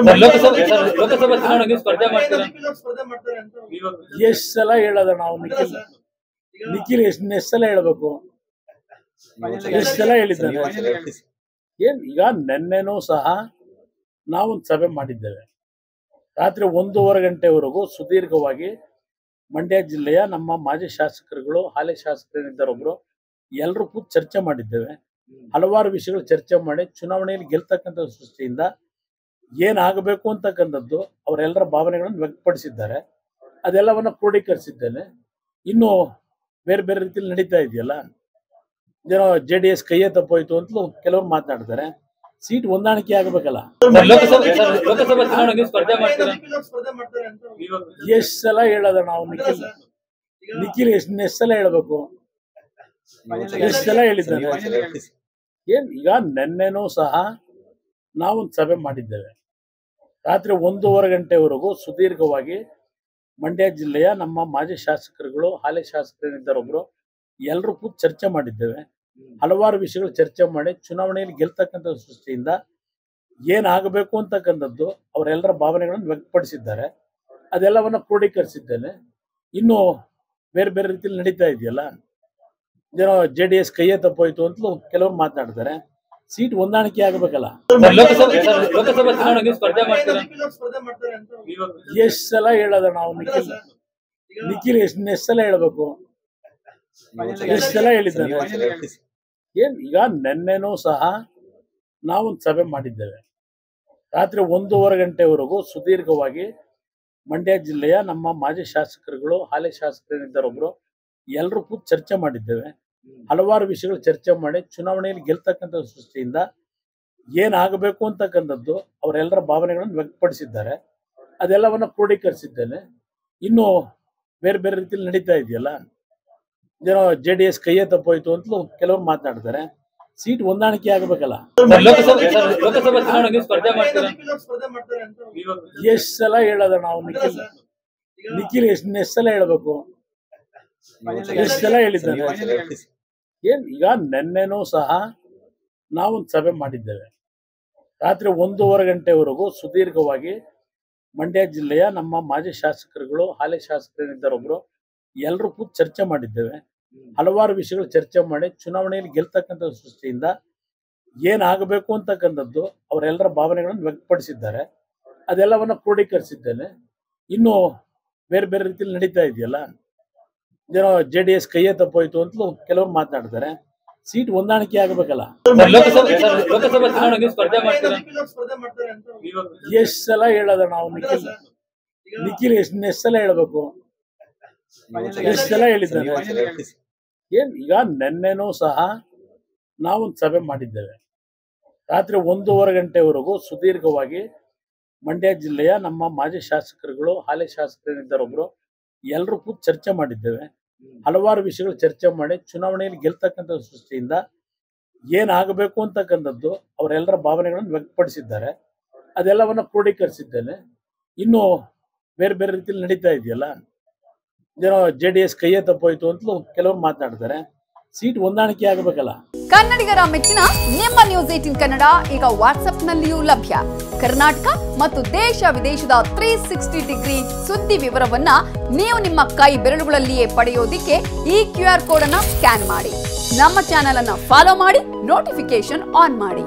ಲೋಕಸಭಾ ಚುನಾವಣೆಗೆ ಸ್ಪರ್ಧೆ ಮಾಡ್ತಾರೆ ಎಷ್ಟು ಸಲ ಹೇಳೋದ ನಾವು ನಿಖಿಲ್ ಎಷ್ಟು ಸಲ ಹೇಳ್ಬೇಕು ಎಷ್ಟು ಸಲ ಹೇಳಿದ್ದಾರೆ ಏನ್ ಈಗ ನೆನ್ನೆನೂ ಸಹ ನಾವೊಂದು ಸಭೆ ಮಾಡಿದ್ದೇವೆ ರಾತ್ರಿ 1:30 ಗಂಟೆವರೆಗೂ ಸುದೀರ್ಘವಾಗಿ ಮಂಡ್ಯ ಜಿಲ್ಲೆಯ ನಮ್ಮ ಮಾಜಿ ಶಾಸಕರುಗಳು ಹಾಲಿ ಶಾಸಕರಿದ್ದಾರೊಬ್ರು ಎಲ್ಲರೂ ಕೂತು ಚರ್ಚೆ ಮಾಡಿದ್ದೇವೆ ಹಲವಾರು ವಿಷಯಗಳು ಚರ್ಚೆ ಮಾಡಿ ಚುನಾವಣೆಯಲ್ಲಿ ಗೆಲ್ತಕ್ಕಂಥ ದೃಷ್ಟಿಯಿಂದ ಏನಾಗಬೇಕು ಅಂತಕ್ಕಂಥದ್ದು ಅವರೆಲ್ಲರ ಭಾವನೆಗಳನ್ನು ವ್ಯಕ್ತಪಡಿಸಿದ್ದಾರೆ ಅದೆಲ್ಲವನ್ನ ಕ್ರೋಢೀಕರಿಸಿದ್ದೇನೆ ಇನ್ನು ಬೇರೆ ಬೇರೆ ರೀತಿಯಲ್ಲಿ ನಡೀತಾ ಇದೆಯಲ್ಲ ಏನೋ JDS ಕೈಯೇ ತಪ್ಪೋಯ್ತು ಅಂತಲೂ ಕೆಲವರು ಮಾತನಾಡ್ತಾರೆ ಸೀಟ್ ಹೊಂದಾಣಿಕೆ ಆಗಬೇಕಲ್ಲ ಲೋಕಸಭಾ ಚುನಾವಣೆಗೆ ಸ್ಪರ್ಧೆ ಮಾಡ್ತಾರೆ ಎಷ್ಟು ಸಲ ಹೇಳೋದ ನಾವು ನಿಖಿಲ್ ಎಷ್ಟು ಸಲ ಹೇಳ್ಬೇಕು ಎಷ್ಟು ಸಲ ಹೇಳಿದ್ದಾರೆ ಏನ್ ಈಗ ನೆನ್ನೆನೂ ಸಹ ನಾವೊಂದು ಸಭೆ ಮಾಡಿದ್ದೇವೆ ರಾತ್ರಿ 1:30 ಗಂಟೆವರೆಗೂ ಸುದೀರ್ಘವಾಗಿ ಮಂಡ್ಯ ಜಿಲ್ಲೆಯ ನಮ್ಮ ಮಾಜಿ ಶಾಸಕರುಗಳು ಹಾಲಿ ಶಾಸಕರಿದ್ದಾರೊಬ್ರು ಎಲ್ಲರೂ ಕೂತು ಚರ್ಚೆ ಮಾಡಿದ್ದೇವೆ ಹಲವಾರು ವಿಷಯಗಳು ಚರ್ಚೆ ಮಾಡಿ ಚುನಾವಣೆಯಲ್ಲಿ ಗೆಲ್ತಕ್ಕಂಥ ದೃಷ್ಟಿಯಿಂದ ಏನಾಗಬೇಕು ಅಂತಕ್ಕಂಥದ್ದು ಅವರೆಲ್ಲರ ಭಾವನೆಗಳನ್ನು ವ್ಯಕ್ತಪಡಿಸಿದ್ದಾರೆ ಅದೆಲ್ಲವನ್ನ ಕ್ರೋಢೀಕರಿಸಿದ್ದೇನೆ ಇನ್ನು ಬೇರೆ ಬೇರೆ ರೀತಿಯಲ್ಲಿ ನಡೀತಾ ಇದೆಯಲ್ಲ ಏನೋ JDS ಕೈಯೇ ತಪ್ಪೋಯ್ತು ಅಂತಲೂ ಕೆಲವರು ಮಾತನಾಡ್ತಾರೆ ಸೀಟ್ ಹೊಂದಾಣಿಕೆ ಆಗಬೇಕಲ್ಲ ಲೋಕಸಭಾ ಚುನಾವಣೆಗೆ ಸ್ಪರ್ಧೆ ಮಾಡ್ತಾರೆ ಎಷ್ಟು ಸಲ ಹೇಳೋದ ನಾವು ನಿಖಿಲ್ ಎಷ್ಟು ಸಲ ಹೇಳ್ಬೇಕು ಎಷ್ಟು ಸಲ ಹೇಳಿದ್ದಾರೆ ಏನ್ ಈಗ ನೆನ್ನೆನೂ ಸಹ ನಾವೊಂದು ಸಭೆ ಮಾಡಿದ್ದೇವೆ ರಾತ್ರಿ 1:30 ಗಂಟೆವರೆಗೂ ಸುದೀರ್ಘವಾಗಿ ಮಂಡ್ಯ ಜಿಲ್ಲೆಯ ನಮ್ಮ ಮಾಜಿ ಶಾಸಕರುಗಳು ಹಾಲಿ ಶಾಸಕರಿದ್ದಾರೊಬ್ರು ಎಲ್ಲರೂ ಕೂತು ಚರ್ಚೆ ಮಾಡಿದ್ದೇವೆ ಹಲವಾರು ವಿಷಯಗಳು ಚರ್ಚೆ ಮಾಡಿ ಚುನಾವಣೆಯಲ್ಲಿ ಗೆಲ್ತಕ್ಕಂಥ ದೃಷ್ಟಿಯಿಂದ ಏನಾಗಬೇಕು ಅಂತಕ್ಕಂಥದ್ದು ಅವರೆಲ್ಲರ ಭಾವನೆಗಳನ್ನು ವ್ಯಕ್ತಪಡಿಸಿದ್ದಾರೆ ಅದೆಲ್ಲವನ್ನ ಕ್ರೋಢೀಕರಿಸಿದ್ದೇನೆ ಇನ್ನು ಬೇರೆ ಬೇರೆ ರೀತಿಯಲ್ಲಿ ನಡೀತಾ ಇದೆಯಲ್ಲ ಏನೋ JDS ಕೈಯೇ ತಪ್ಪೋಯ್ತು ಅಂತಲೂ ಕೆಲವರು ಮಾತನಾಡ್ತಾರೆ ಸೀಟ್ ಹೊಂದಾಣಿಕೆ ಆಗಬೇಕಲ್ಲ ಲೋಕಸಭಾ ಚುನಾವಣೆಗೆ ಸ್ಪರ್ಧೆ ಮಾಡ್ತಾರೆ ಎಷ್ಟು ಸಲ ಹೇಳೋದ ನಾವು ನಿಖಿಲ್ ಎಷ್ಟು ಸಲ ಹೇಳ್ಬೇಕು ಎಷ್ಟು ಸಲ ಹೇಳಿದ್ದಾರೆ ಏನ್ ಈಗ ನೆನ್ನೆನೂ ಸಹ ನಾವೊಂದು ಸಭೆ ಮಾಡಿದ್ದೇವೆ ರಾತ್ರಿ 1:30 ಗಂಟೆವರೆಗೂ ಸುದೀರ್ಘವಾಗಿ ಮಂಡ್ಯ ಜಿಲ್ಲೆಯ ನಮ್ಮ ಮಾಜಿ ಶಾಸಕರುಗಳು ಹಾಲಿ ಶಾಸಕರಿದ್ದಾರೊಬ್ರು ಎಲ್ಲರೂ ಕೂತು ಚರ್ಚೆ ಮಾಡಿದ್ದೇವೆ ಹಲವಾರು ವಿಷಯಗಳು ಚರ್ಚೆ ಮಾಡಿ ಚುನಾವಣೆಯಲ್ಲಿ ಗೆಲ್ತಕ್ಕಂಥ ದೃಷ್ಟಿಯಿಂದ ಏನಾಗಬೇಕು ಅಂತಕ್ಕಂಥದ್ದು ಅವರೆಲ್ಲರ ಭಾವನೆಗಳನ್ನು ವ್ಯಕ್ತಪಡಿಸಿದ್ದಾರೆ ಅದೆಲ್ಲವನ್ನ ಕ್ರೋಢೀಕರಿಸಿದ್ದೇನೆ ಇನ್ನು ಬೇರೆ ಬೇರೆ ರೀತಿಯಲ್ಲಿ ನಡೀತಾ ಇದೆಯಲ್ಲ ಏನೋ JDS ಕೈಯೇ ತಪ್ಪೋಯ್ತು ಅಂತಲೂ ಕೆಲವರು ಮಾತನಾಡ್ತಾರೆ ಸೀಟ್ ಹೊಂದಾಣಿಕೆ ಆಗಬೇಕಲ್ಲ ಲೋಕಸಭಾ ಚುನಾವಣೆಗೆ ಸ್ಪರ್ಧೆ ಮಾಡ್ತಾರೆ ಎಷ್ಟು ಸಲ ಹೇಳೋದ ನಾವು ನಿಖಿಲ್ ಎಷ್ಟು ಸಲ ಹೇಳ್ಬೇಕು ಎಷ್ಟು ಸಲ ಹೇಳಿದ್ದಾರೆ ಏನ್ ಈಗ ನೆನ್ನೆನೂ ಸಹ ನಾವೊಂದು ಸಭೆ ಮಾಡಿದ್ದೇವೆ ರಾತ್ರಿ 1:30 ಗಂಟೆವರೆಗೂ ಸುದೀರ್ಘವಾಗಿ ಮಂಡ್ಯ ಜಿಲ್ಲೆಯ ನಮ್ಮ ಮಾಜಿ ಶಾಸಕರುಗಳು ಹಾಲಿ ಶಾಸಕರಿದ್ದಾರೊಬ್ರು ಎಲ್ಲರೂ ಕೂತು ಚರ್ಚೆ ಮಾಡಿದ್ದೇವೆ ಹಲವಾರು ವಿಷಯಗಳು ಚರ್ಚೆ ಮಾಡಿ ಚುನಾವಣೆಯಲ್ಲಿ ಗೆಲ್ತಕ್ಕಂಥ ದೃಷ್ಟಿಯಿಂದ ಏನಾಗಬೇಕು ಅಂತಕ್ಕಂಥದ್ದು ಅವರೆಲ್ಲರ ಭಾವನೆಗಳನ್ನು ವ್ಯಕ್ತಪಡಿಸಿದ್ದಾರೆ ಅದೆಲ್ಲವನ್ನ ಕ್ರೋಢೀಕರಿಸಿದ್ದೇನೆ ಇನ್ನು ಬೇರೆ ಬೇರೆ ರೀತಿಯಲ್ಲಿ ನಡೀತಾ ಇದೆಯಲ್ಲ ಏನೋ JDS ಕೈಯೇ ತಪ್ಪೋಯ್ತು ಅಂತಲೂ ಕೆಲವರು ಮಾತನಾಡ್ತಾರೆ ಸೀಟ್ ಹೊಂದಾಣಿಕೆ ಆಗಬೇಕಲ್ಲ ಕನ್ನಡಿಗರ ಮೆಚ್ಚಿನ ನಿಮ್ಮ ನ್ಯೂಸ್ 18 ಕನ್ನಡ ಈಗ ವಾಟ್ಸ್ಆಪ್ನಲ್ಲಿಯೂ ಲಭ್ಯ ಕರ್ನಾಟಕ ಮತ್ತು ದೇಶ ವಿದೇಶದ 360 ಡಿಗ್ರಿ ಸುದ್ದಿ ವಿವರವನ್ನ ನೀವು ನಿಮ್ಮ ಕೈ ಬೆರಳುಗಳಲ್ಲಿಯೇ ಪಡೆಯೋದಿಕ್ಕೆ ಈ QR ಕೋಡ್ ಅನ್ನು ಸ್ಕ್ಯಾನ್ ಮಾಡಿ ನಮ್ಮ ಚಾನೆಲ್ ಅನ್ನು ಫಾಲೋ ಮಾಡಿ ನೋಟಿಫಿಕೇಶನ್ ಆನ್ ಮಾಡಿ